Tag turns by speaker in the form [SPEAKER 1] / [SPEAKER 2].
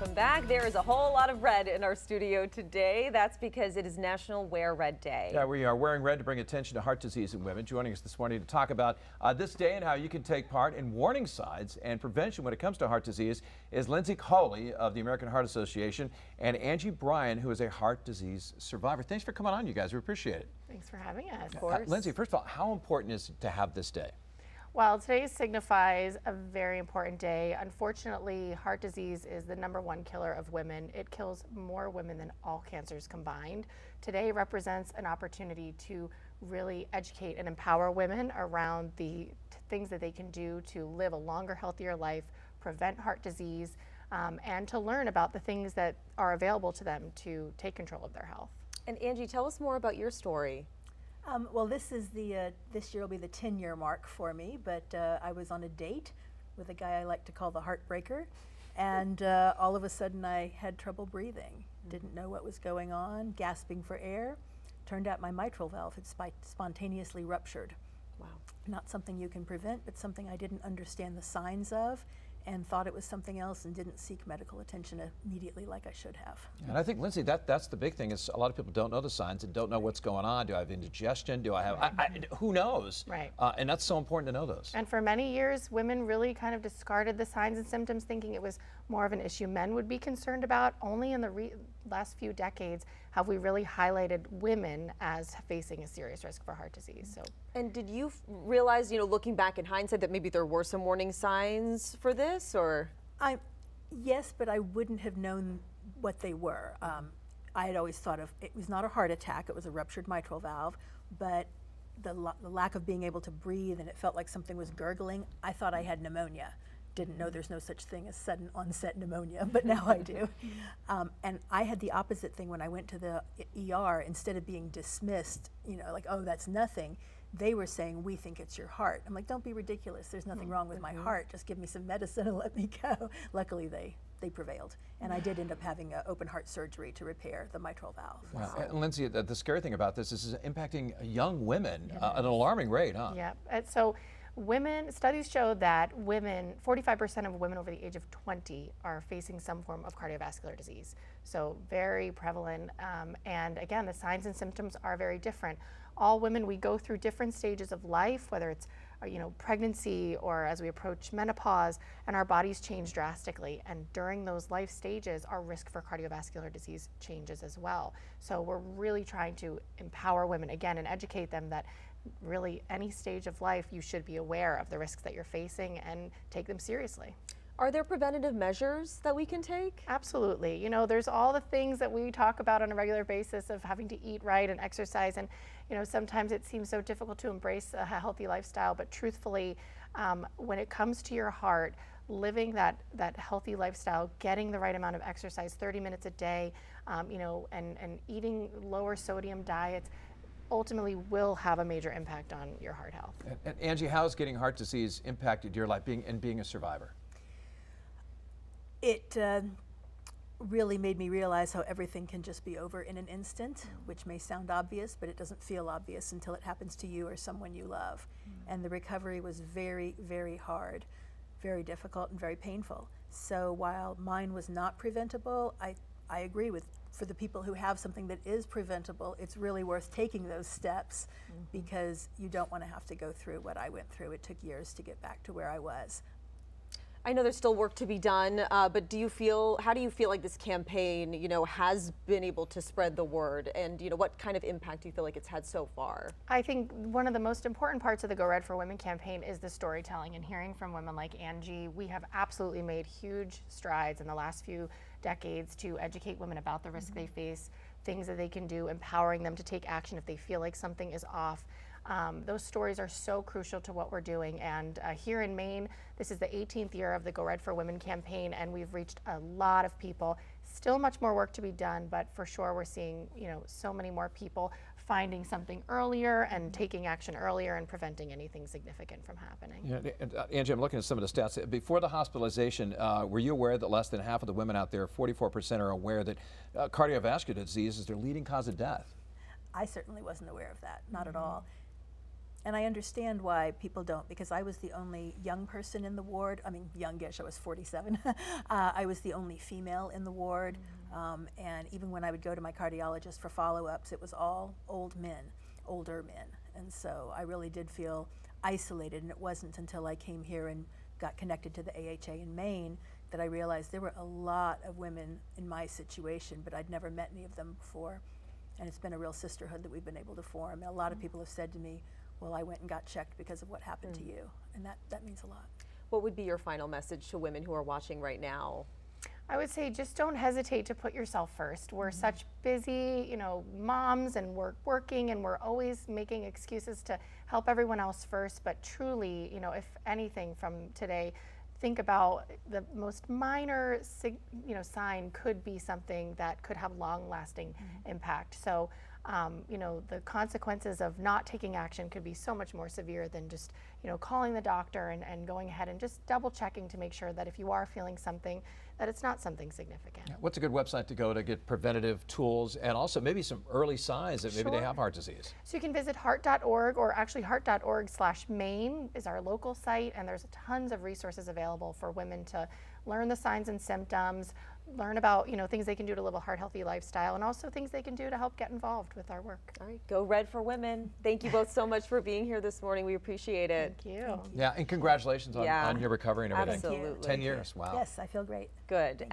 [SPEAKER 1] welcome back. There is a whole lot of red in our studio today. That's because it is National Wear Red Day.
[SPEAKER 2] Yeah, we are wearing red to bring attention to heart disease in women. Joining us this morning to talk about this day and how you can take part in warning signs and prevention when it comes to heart disease is Lindsay Colle of the American Heart Association and Angie Bryan, who is a heart disease survivor. Thanks for coming on, you guys. We appreciate it.
[SPEAKER 3] Thanks for having us. Of course.
[SPEAKER 2] Lindsay, first of all, how important is it to have this day?
[SPEAKER 3] Well, today signifies a very important day. Unfortunately, heart disease is the #1 killer of women. It kills more women than all cancers combined. Today represents an opportunity to really educate and empower women around the things that they can do to live a longer, healthier life, prevent heart disease, and to learn about the things that are available to them to take control of their health.
[SPEAKER 1] And Angie, tell us more about your story.
[SPEAKER 4] Well, this year will be the 10-year mark for me, but I was on a date with a guy I like to call the heartbreaker, and all of a sudden I had trouble breathing. Didn't know what was going on, gasping for air. Turned out my mitral valve had spontaneously ruptured.
[SPEAKER 1] Wow.
[SPEAKER 4] Not something you can prevent, but something I didn't understand the signs of and thought it was something else and didn't seek medical attention immediately like I should have.
[SPEAKER 2] And I think, Lindsay, that's the big thing is a lot of people don't know the signs and don't know what's going on. Do I have indigestion? Do I have, who knows?
[SPEAKER 3] Right.
[SPEAKER 2] And that's so important to know those.
[SPEAKER 3] And for many years, women really kind of discarded the signs and symptoms, thinking it was more of an issue men would be concerned about. Only in the last few decades have we really highlighted women as facing a serious risk for heart disease. So.
[SPEAKER 1] And did you realize, looking back in hindsight, that maybe there were some warning signs for this, or?
[SPEAKER 4] Yes, but I wouldn't have known what they were. I had always thought of it was not a heart attack; it was a ruptured mitral valve. But the lack of being able to breathe, and it felt like something was gurgling. I thought I had pneumonia. Didn't know there's no such thing as sudden onset pneumonia, but now I do. And I had the opposite thing when I went to the ER. Instead of being dismissed, like, oh, that's nothing, they were saying, we think it's your heart. I'm like, don't be ridiculous. There's nothing wrong with my heart. Just give me some medicine and let me go. Luckily, they prevailed. And I did end up having open heart surgery to repair the mitral valve.
[SPEAKER 2] Wow.
[SPEAKER 4] So.
[SPEAKER 2] And Lindsay, the scary thing about this is impacting young women at an alarming rate, huh?
[SPEAKER 3] Yeah. So studies show that 45% of women over the age of 20 are facing some form of cardiovascular disease. So very prevalent. And again, the signs and symptoms are very different. All women, we go through different stages of life, whether it's pregnancy or as we approach menopause, and our bodies change drastically. And during those life stages, our risk for cardiovascular disease changes as well. So we're really trying to empower women again and educate them that really any stage of life you should be aware of the risks that you're facing and take them seriously.
[SPEAKER 1] Are there preventative measures that we can take?
[SPEAKER 3] Absolutely. There's all the things that we talk about on a regular basis of having to eat right and exercise, and sometimes it seems so difficult to embrace a healthy lifestyle, but truthfully, when it comes to your heart, living that healthy lifestyle, getting the right amount of exercise, 30 minutes a day, and eating lower sodium diets, ultimately will have a major impact on your heart health.
[SPEAKER 2] And Angie, how has getting heart disease impacted your life being a survivor?
[SPEAKER 4] It really made me realize how everything can just be over in an instant, which may sound obvious, but it doesn't feel obvious until it happens to you or someone you love. And the recovery was very, very hard, very difficult and very painful. So while mine was not preventable, I agree with, for the people who have something that is preventable, it's really worth taking those steps because you don't want to have to go through what I went through. It took years to get back to where I was.
[SPEAKER 1] I know there's still work to be done, but how do you feel like this campaign, has been able to spread the word, and what kind of impact do you feel like it's had so far?
[SPEAKER 3] I think one of the most important parts of the Go Red for Women campaign is the storytelling and hearing from women like Angie. We have absolutely made huge strides in the last few decades to educate women about the risk they face, things that they can do, empowering them to take action if they feel like something is off. Those stories are so crucial to what we're doing, and here in Maine, this is the 18th year of the Go Red for Women campaign, and we've reached a lot of people. Still much more work to be done, but for sure we're seeing so many more people finding something earlier and taking action earlier and preventing anything significant from happening.
[SPEAKER 2] Yeah, and, Angie, I'm looking at some of the stats. Before the hospitalization, were you aware that less than half of the women out there, 44%, are aware that cardiovascular disease is their leading cause of death?
[SPEAKER 4] I certainly wasn't aware of that, not at all. And I understand why people don't, because I was the only young person in the ward. I mean, youngish, I was 47. I was the only female in the ward. And even when I would go to my cardiologist for follow-ups, it was all older men. And so I really did feel isolated, and it wasn't until I came here and got connected to the AHA in Maine that I realized there were a lot of women in my situation, but I'd never met any of them before. And it's been a real sisterhood that we've been able to form. And a lot of people have said to me, well, I went and got checked because of what happened to you. And that means a lot.
[SPEAKER 1] What would be your final message to women who are watching right now?
[SPEAKER 3] I would say just don't hesitate to put yourself first. We're such busy, moms, and we're working, and we're always making excuses to help everyone else first. But truly, if anything from today, think about the most minor, sign could be something that could have long-lasting impact. So, the consequences of not taking action could be so much more severe than just, calling the doctor and going ahead and just double checking to make sure that if you are feeling something, that it's not something significant.
[SPEAKER 2] Yeah. What's a good website to go to get preventative tools and also maybe some early signs that maybe they have heart disease?
[SPEAKER 3] So you can visit heart.org, or actually heart.org/Maine is our local site, and there's tons of resources available for women to learn the signs and symptoms, learn about things they can do to live a heart healthy lifestyle, and also things they can do to help get involved with our work.
[SPEAKER 1] All right, go Red for Women. Thank you both so much for being here this morning. We appreciate it.
[SPEAKER 3] Thank you.
[SPEAKER 2] Yeah, and congratulations on your recovery and everything.
[SPEAKER 1] Absolutely.
[SPEAKER 2] 10 years, wow.
[SPEAKER 4] Yes, I feel great.
[SPEAKER 1] Good.